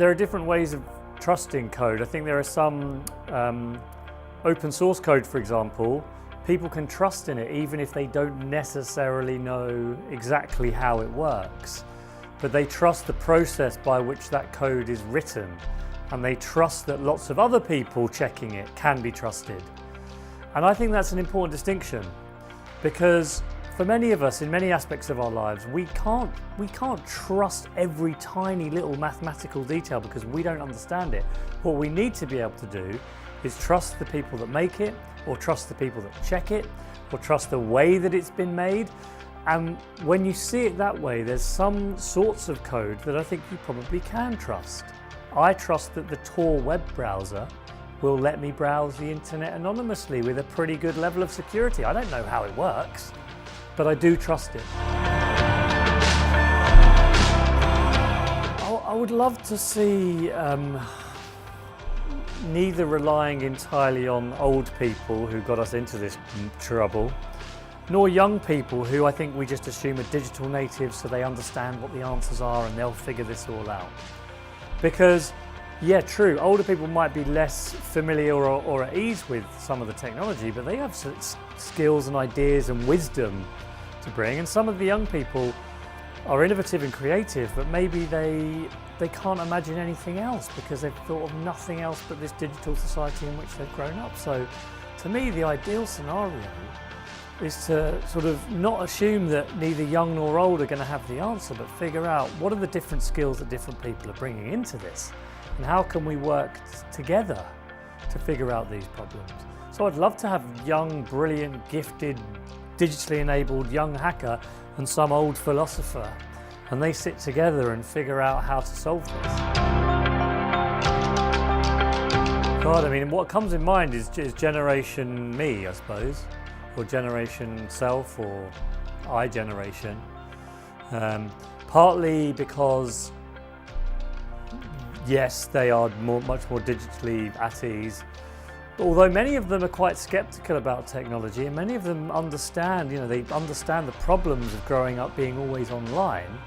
there are different ways of trusting code. I think there are some open source code, for example, people can trust in it even if they don't necessarily know exactly how it works. But they trust the process by which that code is written, and they trust that lots of other people checking it can be trusted. And I think that's an important distinction, because for many of us in many aspects of our lives, we can't trust every tiny little mathematical detail because we don't understand it. What we need to be able to do is trust the people that make it, or trust the people that check it, or trust the way that it's been made. And when you see it that way, there's some sorts of code that I think you probably can trust. I trust that the Tor web browser will let me browse the internet anonymously with a pretty good level of security. I don't know how it works, but I do trust it. I would love to see neither relying entirely on old people who got us into this trouble, nor young people who I think we just assume are digital natives, so they understand what the answers are and they'll figure this all out. Because, yeah, true, older people might be less familiar or at ease with some of the technology, but they have skills and ideas and wisdom to bring. And some of the young people are innovative and creative, but maybe they can't imagine anything else because they've thought of nothing else but this digital society in which they've grown up. So to me, the ideal scenario is to sort of not assume that neither young nor old are going to have the answer, but figure out what are the different skills that different people are bringing into this, and how can we work together to figure out these problems. So I'd love to have young, brilliant, gifted, digitally enabled young hacker and some old philosopher, and they sit together and figure out how to solve this. God, I mean, what comes in mind is Generation Me, I suppose, or Generation Self, or iGeneration. Partly because, yes, they are much more digitally at ease, although many of them are quite skeptical about technology, and many of them understand, they understand the problems of growing up being always online.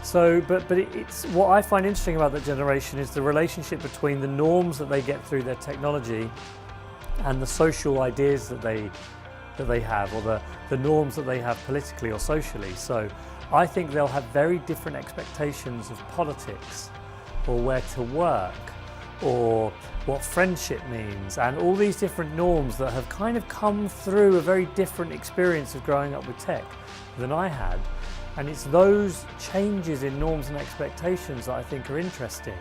So, but it's what I find interesting about that generation is the relationship between the norms that they get through their technology and the social ideas that they have, or the norms that they have politically or socially. So I think they'll have very different expectations of politics, or where to work, or what friendship means, and all these different norms that have kind of come through a very different experience of growing up with tech than I had. And it's those changes in norms and expectations that I think are interesting.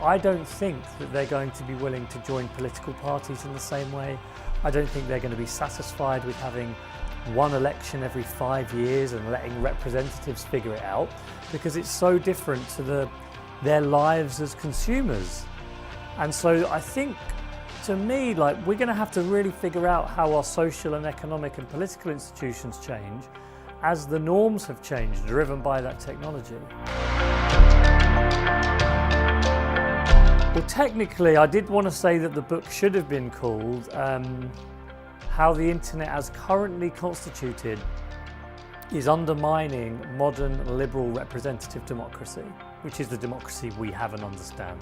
I don't think that they're going to be willing to join political parties in the same way. I don't think they're going to be satisfied with having one election every 5 years and letting representatives figure it out, because it's so different to their lives as consumers. And so I think, to me, we're going to have to really figure out how our social and economic and political institutions change as the norms have changed, driven by that technology. Well, technically, I did want to say that the book should have been called How the Internet as Currently Constituted is Undermining Modern Liberal Representative Democracy, which is the democracy we have and understand.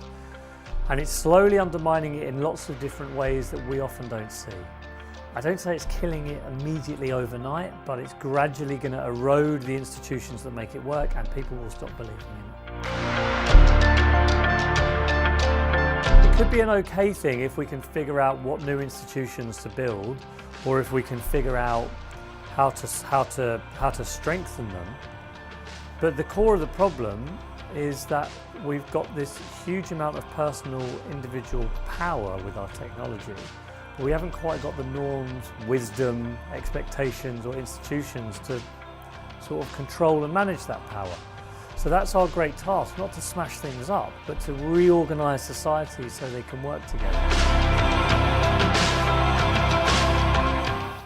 And it's slowly undermining it in lots of different ways that we often don't see. I don't say it's killing it immediately overnight, but it's gradually going to erode the institutions that make it work, and people will stop believing in it. It could be an okay thing if we can figure out what new institutions to build, or if we can figure out how to strengthen them. But the core of the problem is that we've got this huge amount of personal individual power with our technology. We haven't quite got the norms, wisdom, expectations or institutions to sort of control and manage that power. So that's our great task, not to smash things up, but to reorganise society so they can work together.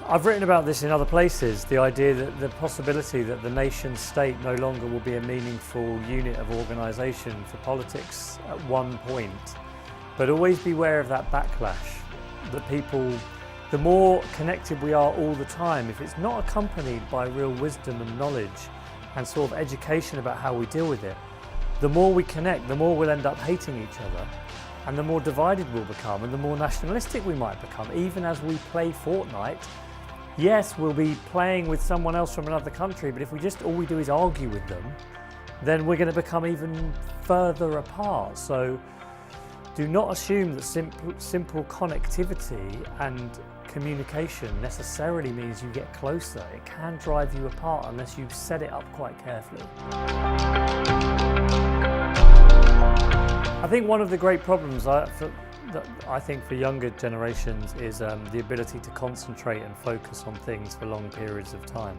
I've written about this in other places, the idea that the possibility that the nation state no longer will be a meaningful unit of organisation for politics at one point, but always beware of that backlash. That people, the more connected we are all the time, if it's not accompanied by real wisdom and knowledge and sort of education about how we deal with it, the more we connect, the more we'll end up hating each other, and the more divided we'll become, and the more nationalistic we might become. Even as we play Fortnite, yes, we'll be playing with someone else from another country, but if all we do is argue with them, then we're going to become even further apart. So do not assume that simple connectivity and communication necessarily means you get closer. It can drive you apart unless you set it up quite carefully. I think one of the great problems that I think for younger generations is the ability to concentrate and focus on things for long periods of time.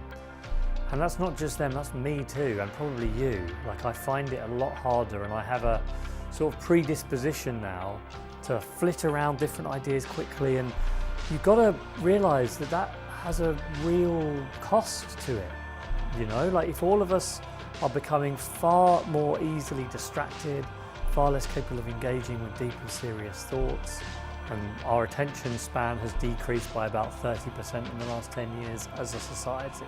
And that's not just them, that's me too, and probably you. Like, I find it a lot harder, and I have a sort of predisposition now to flit around different ideas quickly, and you've got to realise that that has a real cost to it. You know, like, if all of us are becoming far more easily distracted, far less capable of engaging with deep and serious thoughts, and our attention span has decreased by about 30% in the last 10 years as a society,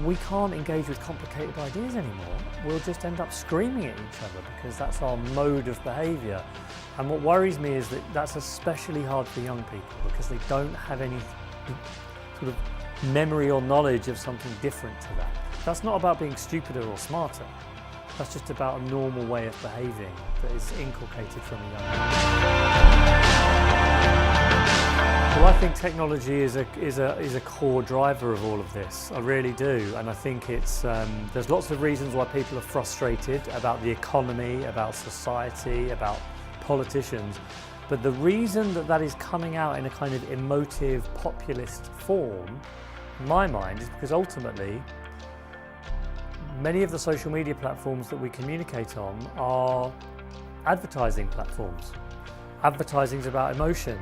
we can't engage with complicated ideas anymore. We'll just end up screaming at each other because that's our mode of behaviour. And what worries me is that that's especially hard for young people because they don't have any sort of memory or knowledge of something different to that. That's not about being stupider or smarter. That's just about a normal way of behaving that is inculcated from a young age. Well, I think technology is a core driver of all of this. I really do, and I think it's there's lots of reasons why people are frustrated about the economy, about society, about politicians. But the reason that is coming out in a kind of emotive, populist form, in my mind, is because ultimately many of the social media platforms that we communicate on are advertising platforms. Advertising is about emotion.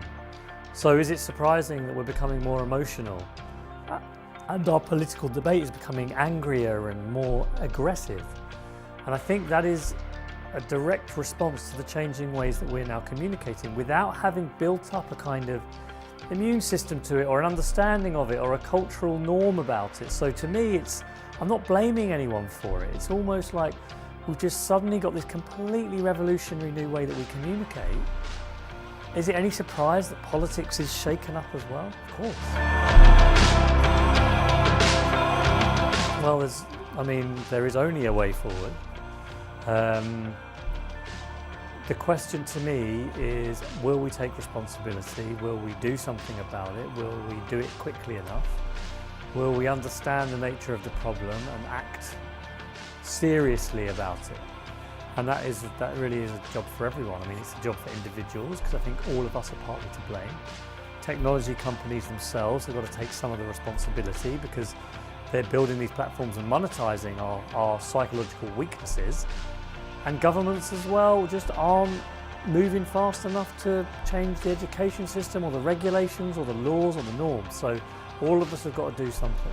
So is it surprising that we're becoming more emotional? And our political debate is becoming angrier and more aggressive. And I think that is a direct response to the changing ways that we're now communicating without having built up a kind of immune system to it or an understanding of it or a cultural norm about it. So to me, I'm not blaming anyone for it. It's almost like we've just suddenly got this completely revolutionary new way that we communicate. Is it any surprise that politics is shaken up as well? Of course. Well, there is only a way forward. The question to me is, will we take responsibility? Will we do something about it? Will we do it quickly enough? Will we understand the nature of the problem and act seriously about it? And that really is a job for everyone. I mean, it's a job for individuals because I think all of us are partly to blame. Technology companies themselves have got to take some of the responsibility because they're building these platforms and monetizing our psychological weaknesses. And governments as well just aren't moving fast enough to change the education system or the regulations or the laws or the norms. So all of us have got to do something.